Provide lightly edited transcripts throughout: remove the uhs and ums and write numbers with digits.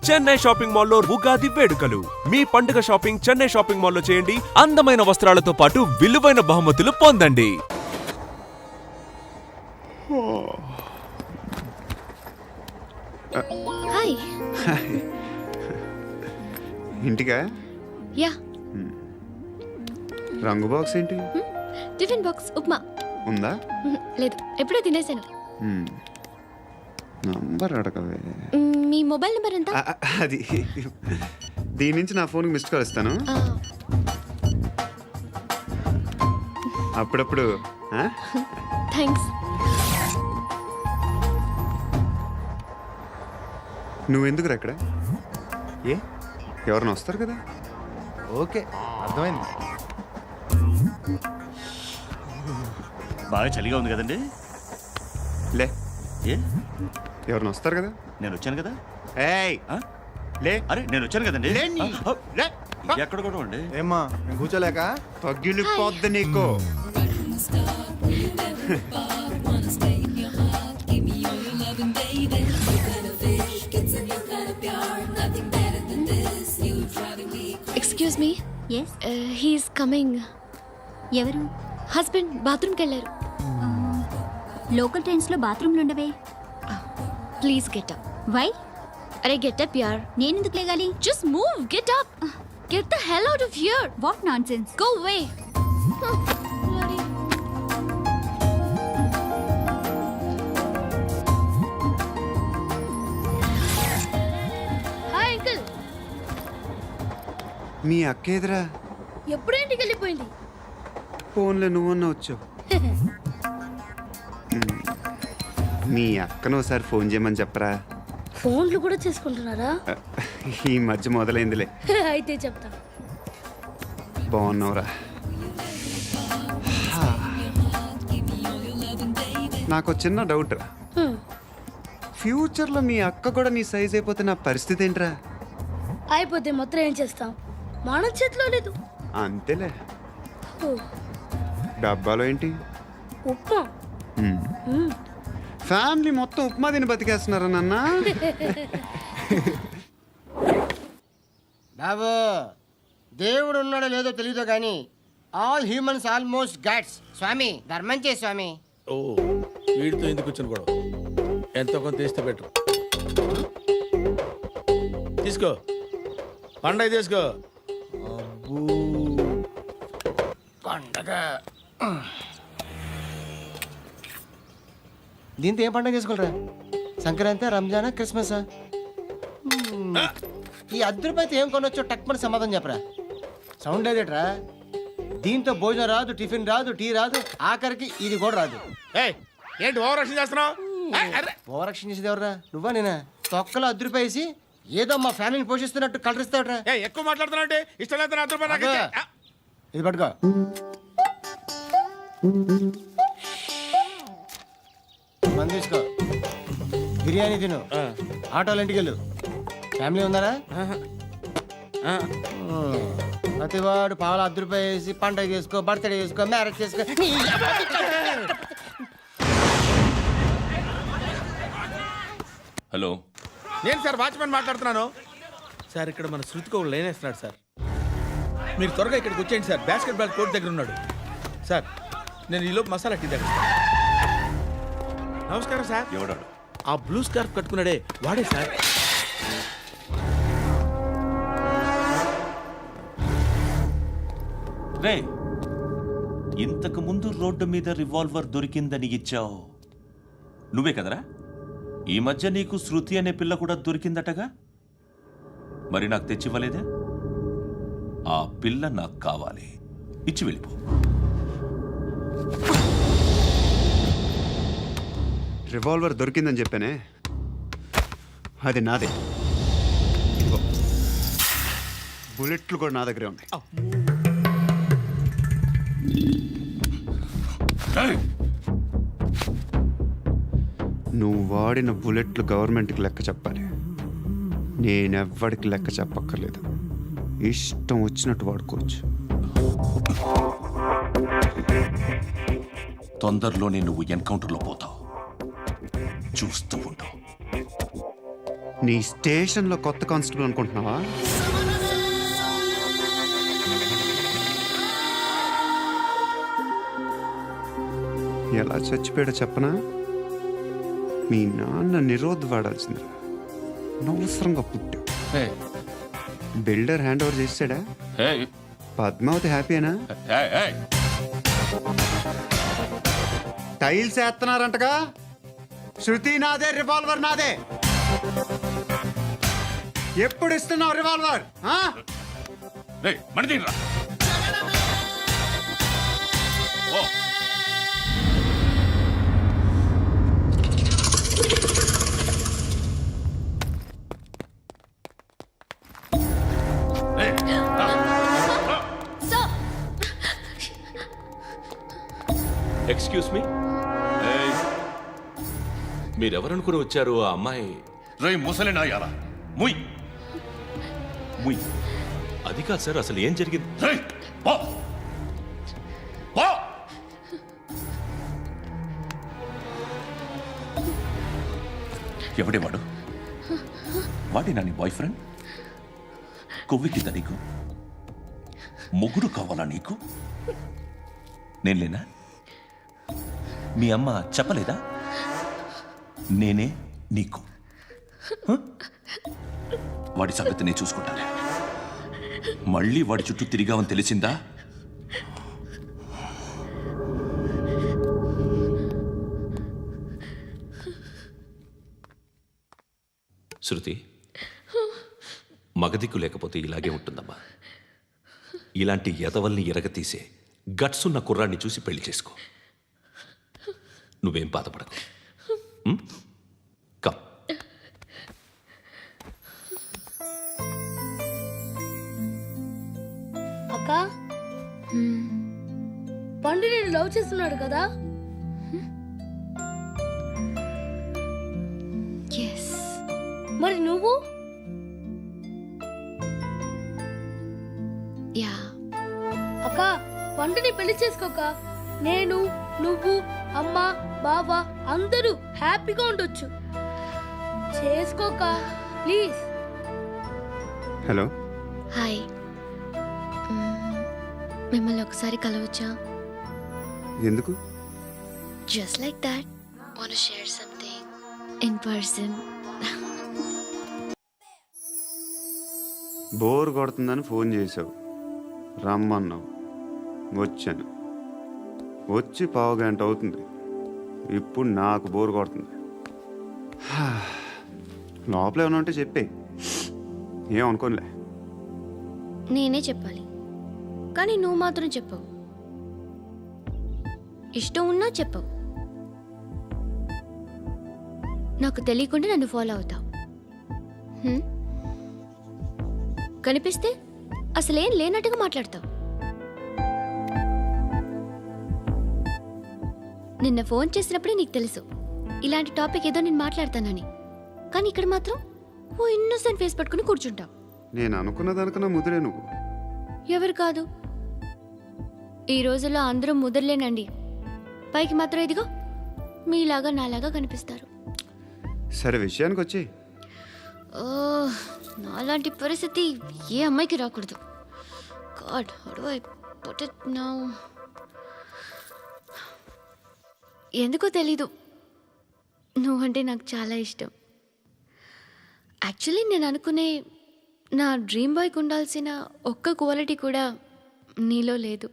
Chennai shopping మాల్లో ఉగాది వేడుకలు. మీ పండుగ షాపింగ్ చెన్నై షాపింగ్ మాల్లో చేయండి. అందమైన వస్త్రాలతో పాటు విలువైన బహుమతులు పొందండి. హాయ్. ఇంటికా? యా. రంగు బాక్స్ ఏంటి? టిఫిన్ బాక్స్ ఉప్మా ఉందా? లేదు, ఎప్పుడో తినేసాను. నంబర్ అడగవే. మీ మొబైల్ నెంబర్ ఎంత? అది దీని నుంచి నా ఫోన్కి మిస్డ్ కాల్ ఇస్తాను. అప్పుడప్పుడు. థ్యాంక్స్. నువ్వెందుకురా ఇక్కడ? ఏ ఎవరైనా వస్తారు కదా? ఓకే, అర్థమైంది. బాగా చలిగా ఉంది కదండి. లే, ఏ ఎవరైనా వస్తారు కదా? నేను వచ్చాను కదా. ఏయ్ లే. అరే నేను వచ్చాను కదండి. లే. ఎక్కడ కూడా అండి. ఏమ్మా నేను కూర్చోలేక? తగ్గిలిపోద్ది నీకు. Excuse me. Yes, he's coming. ఎవరు? హస్బెండ్ బాత్రూమ్కి వెళ్ళారు. లోకల్ ట్రైన్స్లో బాత్రూమ్లు ఉండవే. Please get up. వై? అరే గెట్ అప్ యార్. నేనెందుకు లేగాలి? Just move, get up. Get the hell out of here. What nonsense. Go away. Hi uncle. మీ అక్క ఎదురా? ఎప్పుడు ఇంటికి వెళ్ళిపోయింది? ఫోన్లో నువ్వన్నా వచ్చావు. మీ అక్కను ఒకసారి ఫోన్ చేయమని చెప్పరా. ఫోన్లు కూడా చేసుకుంటున్నారా? ఈ మధ్య మొదలైందిలే. అయితే చెప్తా. బాగున్నావురా? నాకు చిన్న డౌట్ రా. ఫ్యూచర్లో మీ అక్క కూడా నీ సైజ్ అయిపోతే నా పరిస్థితి ఏంట్రా? అయిపోతే మొత్తం ఏం చేస్తాం? మన చేతిలో లేదు. అంతేలే. ఓ, డబ్బాలో ఏంటి? ఉప్మా. ఫ్యామిలీ మొత్తం ఉప్మా తిని బతికేస్తున్నారా నాన్న? బాబు, దేవుడు ఉన్నాడో లేదో తెలియదు కానీ ఆల్ హ్యూమన్స్ ఆల్మోస్ట్ గాడ్స్. స్వామి ధర్మం చే స్వామి. ఓ, వీడితో ఎందుకు కూర్చొని కూడా ఎంతో కొంత తీస్తే బెటర్. తీసుకో, పండగ తీసుకో. పండగ దీంతో ఏం పండగ చేసుకోలేరా? సంక్రాంతి, రంజానా, క్రిస్మసా? ఈ ₹10 ఏం కొనొచ్చో టక్మని సమాధానం చెప్పరా. సౌండ్ లేదేట్రా? దీంతో భోజనం రాదు, టిఫిన్ రాదు, టీ రాదు, ఆఖరికి ఇది కూడా రాదు. ఏంటి ఓవర్ రక్షణ చేస్తున్నావు? ఓవరాక్షన్ చేసేది ఎవరా? నువ్వా నేనా? తొక్కలో ₹10 వేసి ఏదో మా ఫ్యామిలీని పోషిస్తున్నట్టు కలరిస్తాడ్రా. ఎక్కువ మాట్లాడుతున్నా. ఇష్టం లేదు. ఇది పట్టుకో. మంది తీసుకో, బిర్యానీ తిను, ఆటోలు ఇంటికి వెళ్ళు. ఫ్యామిలీ ఉన్నారా? ప్రతివాడు పావులు ₹10 వేసి పండగ చేసుకో, బర్త్డే చేసుకో, మ్యారేజ్ చేసుకో. హలో, నేను సార్ వాచ్మెన్ మాట్లాడుతున్నాను. సార్ ఇక్కడ మన శృతికి ఒక లైన్ వేస్తున్నాడు సార్. మీరు త్వరగా ఇక్కడికి వచ్చేయండి సార్. బాస్కెట్బాల్ కోర్ట్ దగ్గర ఉన్నాడు సార్. నేను ఈలోపు మసాలా టీ దగ్గర. నమస్కారం సార్. ఎవడాడు? ఆ బ్లూ స్కార్ఫ్ కట్టుకున్నాడే వాడే సార్. రే, ఇంతకు ముందు రోడ్డు మీద రివాల్వర్ దొరికిందని ఇచ్చావు నువ్వే కదరా? ఈ మధ్య నీకు శృతి అనే పిల్ల కూడా దొరికిందటగా? మరి నాకు తెచ్చివ్వలేదే? ఆ పిల్ల నాకు కావాలి, ఇచ్చి వెళ్ళిపో. రివాల్వర్ దొరికిందని చెప్పానే, అది నాదే. బుల్లెట్లు కూడా నా దగ్గరే ఉన్నాయి. నువ్వు వాడిన బుల్లెట్లు గవర్నమెంట్కి లెక్క చెప్పాలి. నేనెవ్వడికి లెక్క చెప్పక్కర్లేదు. ఇష్టం వచ్చినట్టు వాడుకోవచ్చు. తొందరలోనే నువ్వు ఎన్కౌంటర్లో పోతావు, చూస్తూ ఉంటావు. నీ స్టేషన్లో కొత్త కానిస్టేబుల్ అనుకుంటున్నావా? ఎలా చచ్చిపోయాడో చెప్పనా? మీ నాన్న నిరోధ్ వాడాల్సింది, అనవసరంగా పుట్టావు. బిల్డర్ హ్యాండ్ ఓవర్ చేసాడా? పద్మావతి హ్యాపీనా? టైల్స్ వేస్తున్నారంటగా. శృతి నాదే, రివాల్వర్ నాదే. ఎప్పుడు ఇస్తున్నావు రివాల్వర్? ఎక్స్క్యూజ్ మీ, మీరెవరనుకుని వచ్చారు? ఆ అమ్మాయి రే ముసలి నాయాలా, ముయ్ ముయ్. అది కాదు సార్, అసలు ఏం జరిగింది? రేయ్, పో. పో. ఎవడే వాడు? వాడేనా నీ బాయ్ ఫ్రెండ్? కొవ్వికిద్దా నీకు? మొగుడు కావాలా నీకు? నేను లేనా? మీ అమ్మ చెప్పలేదా నేనే నీకు? వాడి సంగతి నేను చూసుకుంటానే. మళ్ళీ వాడి చుట్టూ తిరిగావని తెలిసిందా? శృతి, మగదిక్కు లేకపోతే ఇలాగే ఉంటుందమ్మా. ఇలాంటి ఎదవల్ని ఎరగతీసే గట్స్ ఉన్న కుర్రాన్ని చూసి పెళ్లి చేసుకో. నువ్వేం బాధపడకు. కమ్. అక్క, పండు నేను లవ్ చేస్తున్నాడు కదా? ఎస్. మరి నువ్వు? యా. అక్క, పండుని పెళ్లి చేసుకోక నేను, నువ్వు, అమ్మ, బావ అందరూ హ్యాపీగా ఉండొచ్చు. చేసుకోక ప్లీజ్. హలో. హాయ్. మిమ్మల్ని ఒకసారి కలవచ్చా? ఎందుకు? Just like that. Want to share something in person. Bore కొడుతుందని ఫోన్ చేసావు, రమ్మన్నావు, వచ్చాను. వచ్చి పావు గంట అవుతుంది. ఇప్పుడు నాకు బోర్ కొడుతుంది. లోపల ఏమైనా ఉంటే చెప్పే, ఏమనుకోనిలే. నేనే చెప్పాలి, కానీ నువ్వు మాత్రం చెప్పవు. ఇష్టం ఉన్నా చెప్పవు. నాకు తెలియకుండా నన్ను ఫాలో అవుతావు. కనిపిస్తే అసలేం లేనట్టుగా మాట్లాడతావు. నిన్న ఫోన్ చేసినప్పుడే నీకు తెలుసు ఇలాంటి టాపిక్ ఏదో నేను మాట్లాడతానని. కానీ ఇక్కడ మాత్రం ఓ ఇన్నోసెంట్ ఫేస్ పట్టుకుని కూర్చుంటావు. నేను అనుకున్న దానికన్నా ముదిరే నువ్వు. ఎవరు కాదు, ఈ రోజుల్లో అందరూ ముదరలేనండి. పైకి మాత్రం ఇదిగో మీలాగా నాలాగా కనిపిస్తారు. సరే విషయానికి వచ్చి. ఓ, నాలాంటి పరిస్థితి ఏ అమ్మాయికి రాకూడదు. God, how do I put it now? ఎందుకో తెలీదు, నువ్వంటే నాకు చాలా ఇష్టం. యాక్చువల్లీ నేను అనుకునే నా డ్రీమ్ బాయ్కి ఉండాల్సిన ఒక్క క్వాలిటీ కూడా నీలో లేదు.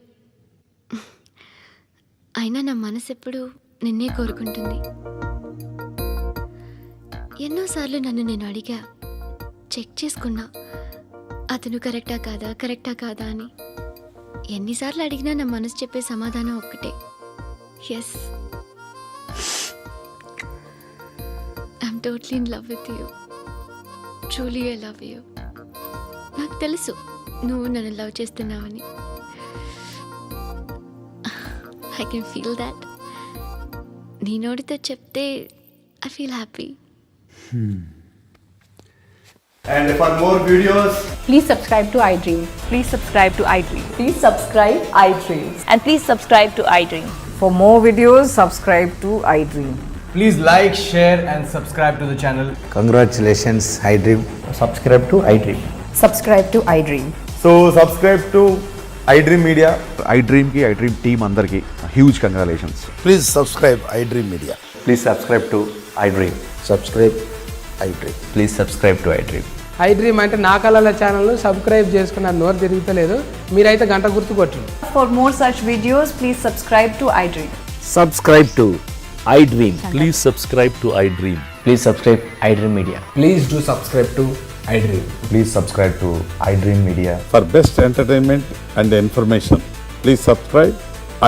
అయినా నా మనసు ఎప్పుడు నిన్నే కోరుకుంటుంది. ఎన్నోసార్లు నన్ను నేను అడిగా, చెక్ చేసుకున్నా అతను కరెక్టా కాదా అని. ఎన్నిసార్లు అడిగినా నా మనసు చెప్పే సమాధానం ఒక్కటే, yes, I'm totally in love with you. Truly I love you. నాకు తెలుసు నువ్వు నన్ను లవ్ చేస్తున్నావని. I can feel that. నీ నోటితో చెప్తే I feel happy. And for more videos, Please subscribe to iDream. Please subscribe to iDream. Please subscribe iDream. And please subscribe to iDream. For more videos, subscribe to iDream. Please like, share, and subscribe to the channel. Congratulations I dream. Subscribe to iDream. Subscribe to iDream. So subscribe to iDream Media. iDream కి iDream team అందరికి huge congratulations. Please subscribe I dream media. Please subscribe to iDream. Subscribe I dream. Please subscribe to iDream. iDream అంటే నా కళల channel subscribe చేసుకున్న నోరు తిరుగుతలేదు. మీరైతే గంట గుర్తు కొట్టండి. For more such videos, please subscribe to iDream. Subscribe to I dream. Please subscribe to I dream. Please subscribe iDream Media. Please do subscribe to iDream. Please subscribe to iDream Media. For best entertainment and information, please subscribe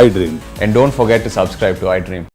iDream. And don't forget to subscribe to iDream.